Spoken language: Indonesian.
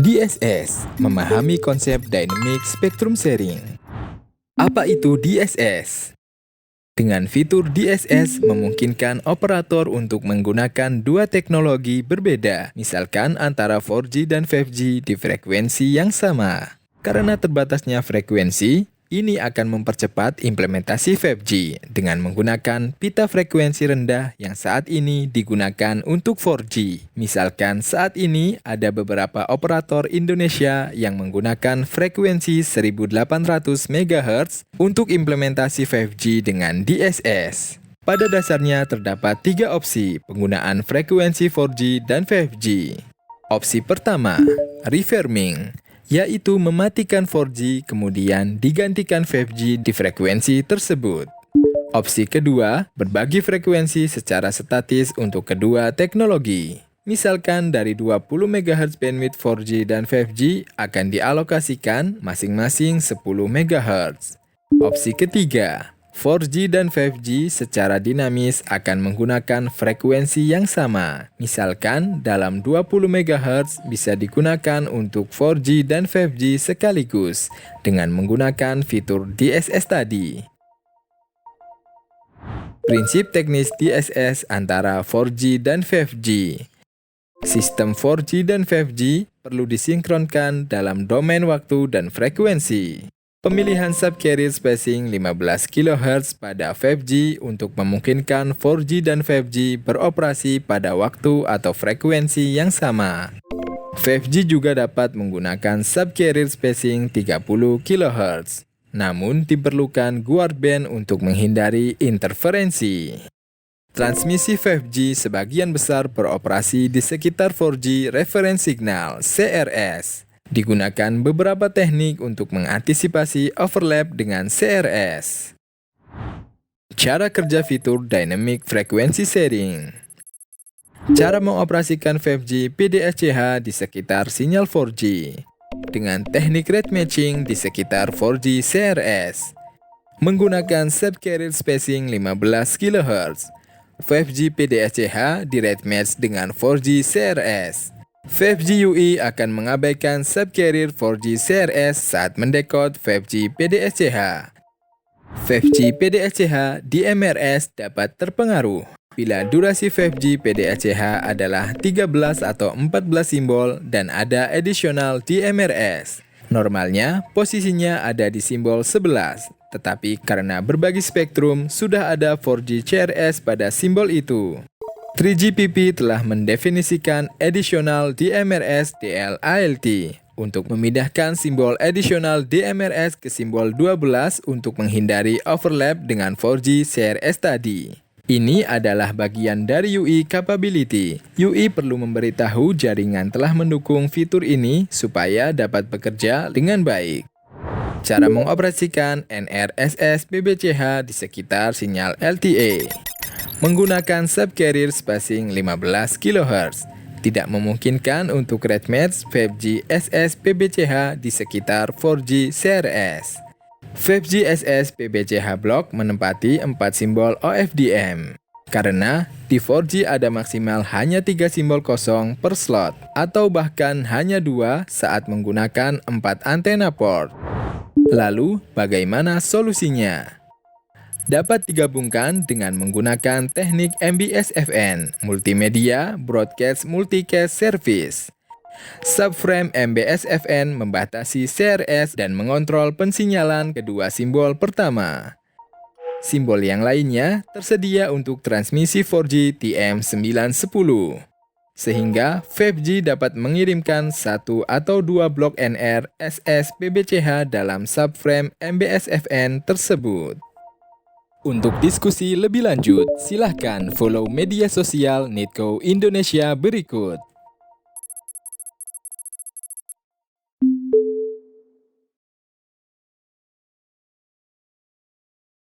DSS, memahami konsep Dynamic Spectrum Sharing. Apa itu DSS? Dengan fitur DSS memungkinkan operator untuk menggunakan dua teknologi berbeda, misalkan antara 4G dan 5G di frekuensi yang sama. Karena terbatasnya frekuensi, ini akan mempercepat implementasi 5G dengan menggunakan pita frekuensi rendah yang saat ini digunakan untuk 4G. Misalkan saat ini ada beberapa operator Indonesia yang menggunakan frekuensi 1800 MHz untuk implementasi 5G dengan DSS. Pada dasarnya terdapat tiga opsi penggunaan frekuensi 4G dan 5G. Opsi pertama, refarming, yaitu mematikan 4G kemudian digantikan 5G di frekuensi tersebut. Opsi kedua, berbagi frekuensi secara statis untuk kedua teknologi. Misalkan dari 20 MHz bandwidth 4G dan 5G akan dialokasikan masing-masing 10 MHz. Opsi ketiga, 4G dan 5G secara dinamis akan menggunakan frekuensi yang sama. Misalkan dalam 20 MHz bisa digunakan untuk 4G dan 5G sekaligus dengan menggunakan fitur DSS tadi. Prinsip teknis DSS antara 4G dan 5G. Sistem 4G dan 5G perlu disinkronkan dalam domain waktu dan frekuensi. Pemilihan subcarrier spacing 15 kHz pada 5G untuk memungkinkan 4G dan 5G beroperasi pada waktu atau frekuensi yang sama. 5G juga dapat menggunakan subcarrier spacing 30 kHz. Namun diperlukan guard band untuk menghindari interferensi. Transmisi 5G sebagian besar beroperasi di sekitar 4G reference signal (CRS). Digunakan beberapa teknik untuk mengantisipasi overlap dengan CRS. Cara kerja fitur Dynamic Frequency Sharing. Cara mengoperasikan 5G PDSCH di sekitar sinyal 4G. Dengan teknik rate matching di sekitar 4G CRS. Menggunakan subcarrier spacing 15 kHz. 5G PDSCH di rate match dengan 4G CRS. 5G UI akan mengabaikan subcarrier 4G CRS saat mendekode 5G PDSCH. 5G PDSCH di MRS dapat terpengaruh bila durasi 5G PDSCH adalah 13 atau 14 simbol dan ada additional di MRS. Normalnya posisinya ada di simbol 11, tetapi karena berbagi spektrum sudah ada 4G CRS pada simbol itu. 3GPP telah mendefinisikan additional DMRS DLALT untuk memindahkan simbol additional DMRS ke simbol 12 untuk menghindari overlap dengan 4G CRS tadi. Ini adalah bagian dari UI capability. UI perlu memberitahu jaringan telah mendukung fitur ini supaya dapat bekerja dengan baik. Cara mengoperasikan NRSS PBCH di sekitar sinyal LTA. Menggunakan subcarrier spacing 15 kHz, tidak memungkinkan untuk rate match 5G SS PBCH di sekitar 4G CRS. 5G SS PBCH block menempati 4 simbol OFDM. Karena di 4G ada maksimal hanya 3 simbol kosong per slot, atau bahkan hanya 2 saat menggunakan 4 antena port. Lalu, bagaimana solusinya? Dapat digabungkan dengan menggunakan teknik MBSFN, Multimedia Broadcast Multicast Service. Subframe MBSFN membatasi CRS dan mengontrol pensinyalan kedua simbol pertama. Simbol yang lainnya tersedia untuk transmisi 4G TM910. Sehingga 5G dapat mengirimkan 1 atau 2 blok NR SS PBCH dalam subframe MBSFN tersebut. Untuk diskusi lebih lanjut, silahkan follow media sosial Nitco Indonesia berikut.